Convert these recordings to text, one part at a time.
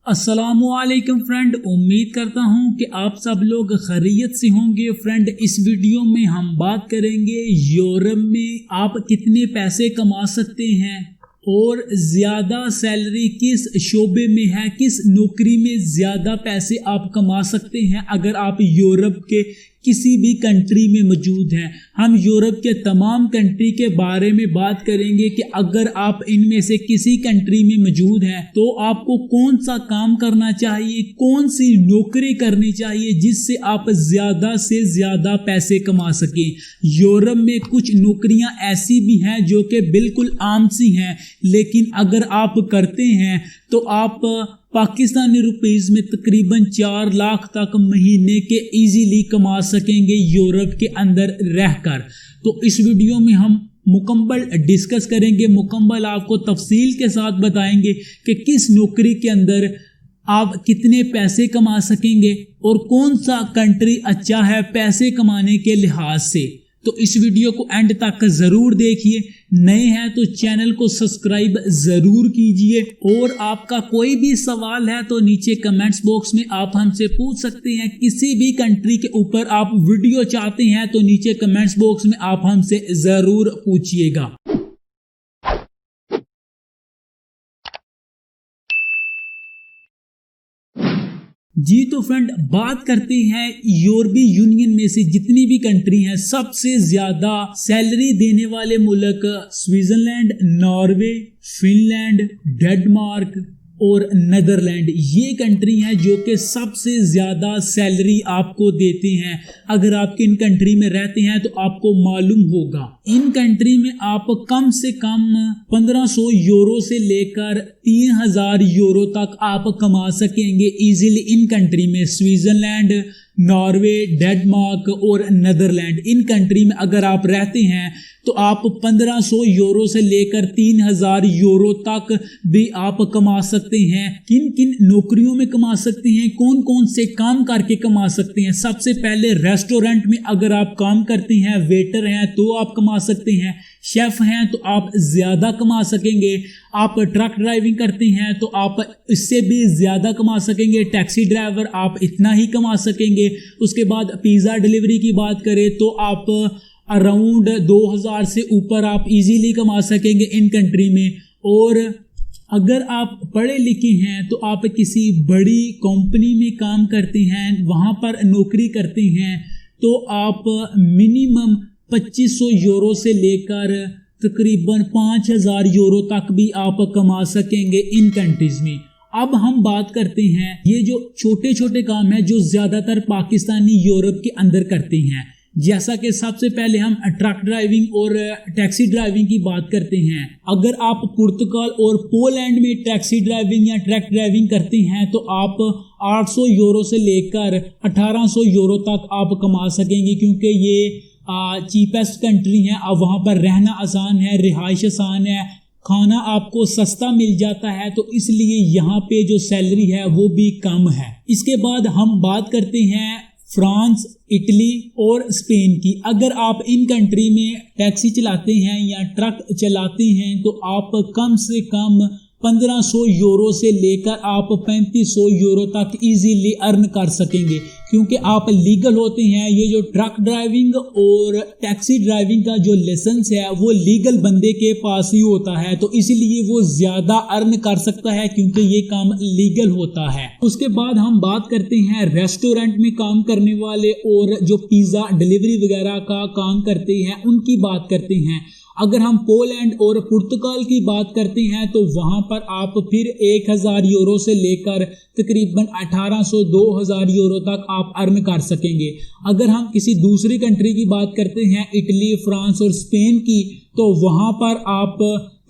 अस्सलामुअलैकुम फ्रेंड, उम्मीद करता हूं कि आप सब लोग खैरियत से होंगे। फ्रेंड, इस वीडियो में हम बात करेंगे यूरोप में आप कितने पैसे कमा सकते हैं और ज़्यादा सैलरी किस शोबे में है, किस नौकरी में ज़्यादा पैसे आप कमा सकते हैं अगर आप यूरोप के किसी भी कंट्री में मौजूद हैं। हम यूरोप के तमाम कंट्री के बारे में बात करेंगे कि अगर आप इनमें से किसी कंट्री में मौजूद हैं तो आपको कौन सा काम करना चाहिए, कौन सी नौकरी करनी चाहिए जिससे आप ज़्यादा से ज़्यादा पैसे कमा सकें। यूरोप में कुछ नौकरियां ऐसी भी हैं जो कि बिल्कुल आम सी हैं, लेकिन अगर आप करते हैं तो आप पाकिस्तानी रुपीस में तकरीबन 4 लाख तक महीने के इजीली कमा सकेंगे यूरोप के अंदर रहकर। तो इस वीडियो में हम मुकम्मल डिस्कस करेंगे, मुकम्मल आपको तफसील के साथ बताएंगे कि किस नौकरी के अंदर आप कितने पैसे कमा सकेंगे और कौन सा कंट्री अच्छा है पैसे कमाने के लिहाज से। तो इस वीडियो को एंड तक ज़रूर देखिए। नए हैं तो चैनल को सब्सक्राइब ज़रूर कीजिए और आपका कोई भी सवाल है तो नीचे कमेंट्स बॉक्स में आप हमसे पूछ सकते हैं। किसी भी कंट्री के ऊपर आप वीडियो चाहते हैं तो नीचे कमेंट्स बॉक्स में आप हमसे ज़रूर पूछिएगा। जी तो फ्रेंड, बात करते हैं यूरोपीय यूनियन में से जितनी भी कंट्री हैं सबसे ज्यादा सैलरी देने वाले मुल्क स्विट्जरलैंड, नॉर्वे, फिनलैंड, डेनमार्क और नीदरलैंड। ये कंट्री हैं जो कि सबसे ज़्यादा सैलरी आपको देते हैं। अगर आप इन कंट्री में रहते हैं तो आपको मालूम होगा इन कंट्री में आप कम से कम 1500 यूरो से लेकर 3000 यूरो तक आप कमा सकेंगे इजीली इन कंट्री में। स्विट्जरलैंड, नॉर्वे, डेनमार्क और नीदरलैंड, इन कंट्री में अगर आप रहते हैं तो आप 1500 यूरो से लेकर 3000 यूरो तक भी आप कमा सकते हैं। किन किन नौकरियों में कमा सकते हैं, कौन कौन से काम करके कमा सकते हैं। सबसे पहले रेस्टोरेंट में अगर आप काम करते हैं, वेटर हैं तो आप कमा सकते हैं, शेफ हैं तो आप ज़्यादा कमा सकेंगे, आप ट्रक ड्राइविंग करते हैं तो आप इससे भी ज़्यादा कमा सकेंगे, टैक्सी ड्राइवर आप इतना ही कमा सकेंगे। उसके बाद पिज़्ज़ा डिलीवरी की बात करें तो आप अराउंड 2000 से ऊपर आप इजीली कमा सकेंगे इन कंट्री में। और अगर आप पढ़े लिखे हैं तो आप किसी बड़ी कंपनी में काम करते हैं, वहाँ पर नौकरी करते हैं तो आप मिनिमम 2500 यूरो से लेकर तकरीबन 5000 यूरो तक भी आप कमा सकेंगे इन कंट्रीज़ में। अब हम बात करते हैं ये जो छोटे छोटे काम हैं जो ज़्यादातर पाकिस्तानी यूरोप के अंदर करते हैं, जैसा कि सबसे पहले हम ट्रक ड्राइविंग और टैक्सी ड्राइविंग की बात करते हैं। अगर आप पुर्तगाल और पोलैंड में टैक्सी ड्राइविंग या ट्रक ड्राइविंग करते हैं तो आप 800 यूरो से लेकर 1800 यूरो तक आप कमा सकेंगे, क्योंकि ये चीपेस्ट कंट्री है। अब वहाँ पर रहना आसान है, रिहाइश आसान है, खाना आपको सस्ता मिल जाता है, तो इसलिए यहाँ पे जो सैलरी है वो भी कम है। इसके बाद हम बात करते हैं फ्रांस, इटली और स्पेन की। अगर आप इन कंट्री में टैक्सी चलाते हैं या ट्रक चलाते हैं तो आप कम से कम 1500 यूरो से लेकर आप 3500 यूरो तक इजीली अर्न कर सकेंगे, क्योंकि आप लीगल होते हैं। ये जो ट्रक ड्राइविंग और टैक्सी ड्राइविंग का जो लाइसेंस है वो लीगल बंदे के पास ही होता है, तो इसलिए वो ज़्यादा अर्न कर सकता है क्योंकि ये काम लीगल होता है। उसके बाद हम बात करते हैं रेस्टोरेंट में काम करने वाले और जो पिज़्ज़ा डिलीवरी वगैरह का काम करते हैं उनकी बात करते हैं। अगर हम पोलैंड और पुर्तगाल की बात करते हैं तो वहाँ पर आप फिर 1000 यूरो से लेकर तकरीबन 1800-2000 यूरो तक आप अर्न कर सकेंगे। अगर हम किसी दूसरी कंट्री की बात करते हैं, इटली, फ्रांस और स्पेन की, तो वहाँ पर आप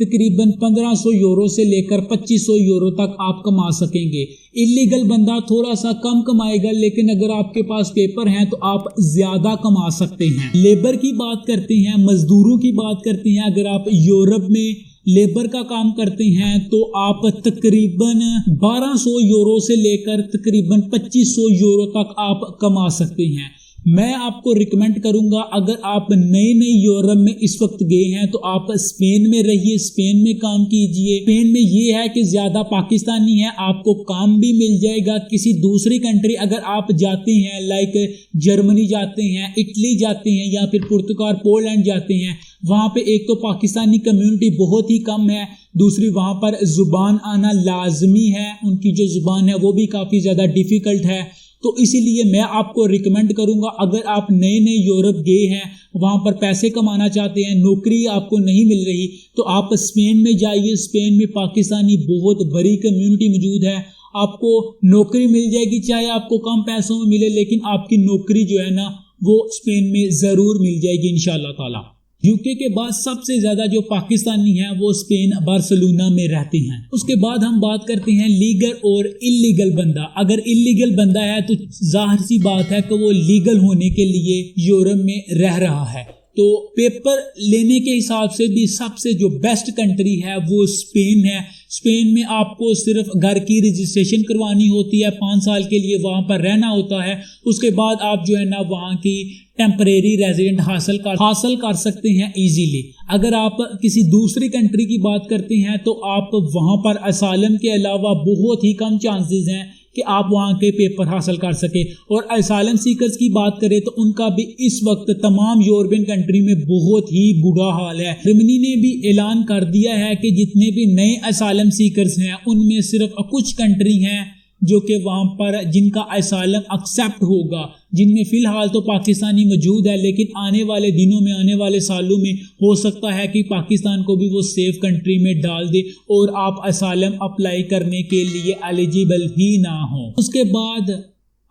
तकरीबन 1500 यूरो से लेकर 2500 यूरो तक आप कमा सकेंगे। इलीगल बंदा थोड़ा सा कम कमाएगा, लेकिन अगर आपके पास पेपर हैं तो आप ज़्यादा कमा सकते हैं। लेबर की बात करते हैं, मजदूरों की बात करते हैं। अगर आप यूरोप में लेबर का काम करते हैं तो आप तकरीबन 1200 यूरो से लेकर तकरीबन 2500 यूरो तक आप कमा सकते हैं। मैं आपको रिकमेंड करूंगा, अगर आप नए नए यूरोप में इस वक्त गए हैं तो आप स्पेन में रहिए, स्पेन में काम कीजिए। स्पेन में ये है कि ज्यादा पाकिस्तानी है, आपको काम भी मिल जाएगा। किसी दूसरी कंट्री अगर आप जाते हैं, लाइक जर्मनी जाते हैं, इटली जाते हैं या फिर पुर्तगाल, पोलैंड जाते हैं, वहां पे एक तो पाकिस्तानी कम्युनिटी बहुत ही कम है, दूसरी वहां पर जुबान आना लाजमी है, उनकी जो जुबान है वो भी काफी ज्यादा डिफिकल्ट है। तो इसीलिए मैं आपको रिकमेंड करूंगा, अगर आप नए नए यूरोप गए हैं, वहां पर पैसे कमाना चाहते हैं, नौकरी आपको नहीं मिल रही, तो आप स्पेन में जाइए। स्पेन में पाकिस्तानी बहुत बड़ी कम्युनिटी मौजूद है, आपको नौकरी मिल जाएगी, चाहे आपको कम पैसों में मिले, लेकिन आपकी नौकरी जो है ना वो स्पेन में जरूर मिल जाएगी इंशाअल्लाह ताला। यूके के बाद सबसे ज्यादा जो पाकिस्तानी हैं वो स्पेन बार्सिलोना में रहते हैं। उसके बाद हम बात करते हैं लीगल और इल्लीगल बंदा। अगर इल्लीगल बंदा है तो जाहिर सी बात है कि वो लीगल होने के लिए यूरोप में रह रहा है, तो पेपर लेने के हिसाब से भी सबसे जो बेस्ट कंट्री है वो स्पेन है। स्पेन में आपको सिर्फ घर की रजिस्ट्रेशन करवानी होती है, 5 साल के लिए वहां पर रहना होता है। उसके बाद आप जो है ना वहां की टेम्परेरी रेजिडेंट हासिल कर सकते हैं इजीली। अगर आप किसी दूसरी कंट्री की बात करते हैं तो आप वहां पर असालम के अलावा बहुत ही कम चांसेस हैं कि आप वहां के पेपर हासिल कर सके। और असालम सीकर्स की बात करें तो उनका भी इस वक्त तमाम यूरोपियन कंट्री में बहुत ही बुरा हाल है। जर्मनी ने भी ऐलान कर दिया है कि जितने भी नए असालम सीकर्स हैं उनमें सिर्फ कुछ कंट्री हैं जो कि वहां पर जिनका असालम एक्सेप्ट होगा, जिनमें फिलहाल तो पाकिस्तानी मौजूद है, लेकिन आने वाले दिनों में, आने वाले सालों में हो सकता है कि पाकिस्तान को भी वो सेफ कंट्री में डाल दे और आप असालम अप्लाई करने के लिए एलिजिबल ही ना हो। उसके बाद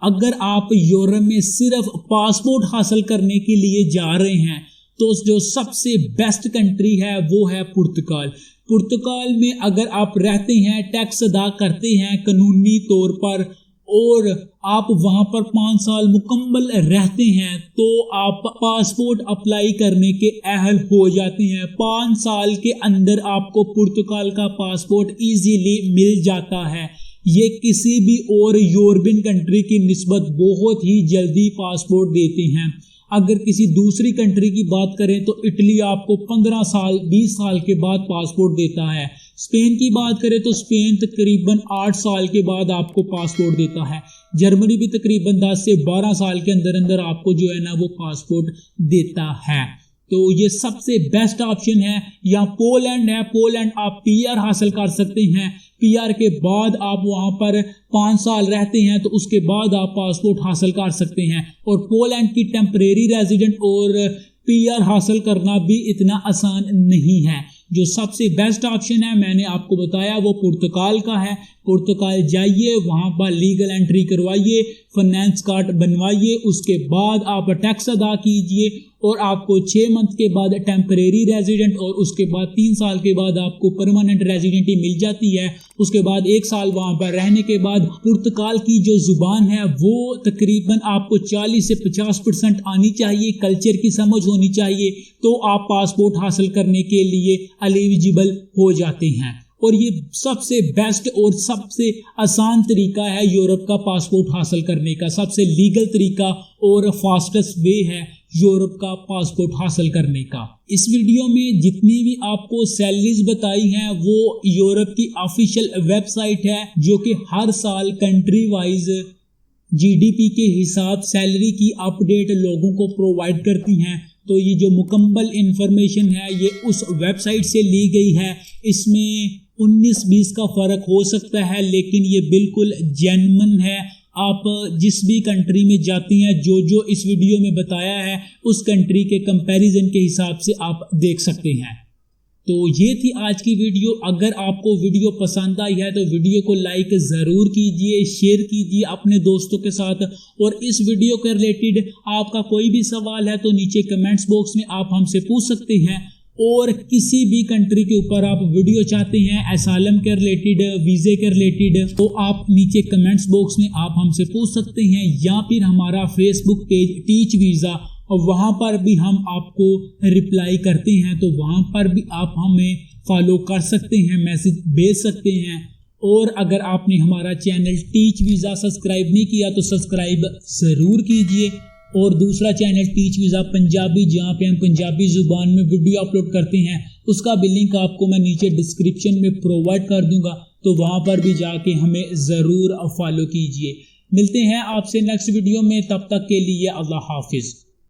अगर आप यूरोप में सिर्फ पासपोर्ट हासिल करने के लिए जा रहे हैं तो जो सबसे बेस्ट कंट्री है वो है पुर्तगाल। पुर्तगाल में अगर आप रहते हैं, टैक्स अदा करते हैं कानूनी तौर पर, और आप वहां पर 5 साल मुकम्मल रहते हैं तो आप पासपोर्ट अप्लाई करने के अहल हो जाते हैं। 5 साल के अंदर आपको पुर्तगाल का पासपोर्ट इजीली मिल जाता है। ये किसी भी और यूरोपियन कंट्री की निस्बत बहुत ही जल्दी पासपोर्ट देते हैं। अगर किसी दूसरी कंट्री की बात करें तो इटली आपको 15 साल 20 साल के बाद पासपोर्ट देता है। स्पेन की बात करें तो स्पेन तकरीबन 8 साल के बाद आपको पासपोर्ट देता है। जर्मनी भी तकरीबन 10 से 12 साल के अंदर अंदर आपको जो है ना वो पासपोर्ट देता है। तो ये सबसे बेस्ट ऑप्शन है। या पोलैंड है, पोलैंड आप पीआर हासिल कर सकते हैं। पीआर के बाद आप वहां पर 5 साल रहते हैं तो उसके बाद आप पासपोर्ट हासिल कर सकते हैं। और पोलैंड की टेम्परेरी रेजिडेंट और पीआर हासिल करना भी इतना आसान नहीं है। जो सबसे बेस्ट ऑप्शन है मैंने आपको बताया वो पुर्तगाल का है। पुर्तगाल जाइए, वहां पर लीगल एंट्री करवाइए, फाइनेंस कार्ड बनवाइए, उसके बाद आप टैक्स अदा कीजिए और आपको 6 मंथ के बाद टेम्परेरी रेजिडेंट और उसके बाद 3 साल के बाद आपको परमानेंट रेजिडेंटी मिल जाती है। उसके बाद 1 साल वहां पर रहने के बाद पुर्तगाल की जो जुबान है वो तकरीबन आपको 40 से 50% आनी चाहिए, कल्चर की समझ होनी चाहिए, तो आप पासपोर्ट हासिल करने के लिए एलिजिबल हो जाते हैं। और ये सबसे बेस्ट और सबसे आसान तरीका है यूरोप का पासपोर्ट हासिल करने का, सबसे लीगल तरीका और फास्टेस्ट वे है यूरोप का पासपोर्ट हासिल करने का। इस वीडियो में जितनी भी आपको सैलरीज बताई हैं वो यूरोप की ऑफिशियल वेबसाइट है जो कि हर साल कंट्री वाइज जीडीपी के हिसाब सैलरी की अपडेट लोगों को प्रोवाइड करती हैं। तो ये जो मुकम्मल इंफॉर्मेशन है ये उस वेबसाइट से ली गई है। इसमें 19-20 का फ़र्क हो सकता है लेकिन ये बिल्कुल जेन्युइन है। आप जिस भी कंट्री में जाते हैं जो इस वीडियो में बताया है उस कंट्री के कंपैरिजन के हिसाब से आप देख सकते हैं। तो ये थी आज की वीडियो। अगर आपको वीडियो पसंद आई है तो वीडियो को लाइक ज़रूर कीजिए, शेयर कीजिए अपने दोस्तों के साथ। और इस वीडियो के रिलेटेड आपका कोई भी सवाल है तो नीचे कमेंट्स बॉक्स में आप हमसे पूछ सकते हैं। और किसी भी कंट्री के ऊपर आप वीडियो चाहते हैं असाइलम के रिलेटेड, वीज़े के रिलेटेड, तो आप नीचे कमेंट्स बॉक्स में आप हमसे पूछ सकते हैं। या फिर हमारा फेसबुक पेज टीच वीज़ा, और वहाँ पर भी हम आपको रिप्लाई करते हैं, तो वहाँ पर भी आप हमें फॉलो कर सकते हैं, मैसेज भेज सकते हैं। और अगर आपने हमारा चैनल टीच वीज़ा सब्सक्राइब नहीं किया तो सब्सक्राइब ज़रूर कीजिए। और दूसरा चैनल टीच वीज़ा पंजाबी, जहाँ पे हम पंजाबी ज़ुबान में वीडियो अपलोड करते हैं, उसका भी लिंक आपको मैं नीचे डिस्क्रिप्शन में प्रोवाइड कर दूंगा, तो वहाँ पर भी जाके हमें ज़रूर फॉलो कीजिए। मिलते हैं आपसे नेक्स्ट वीडियो में, तब तक के लिए अल्लाह हाफिज़।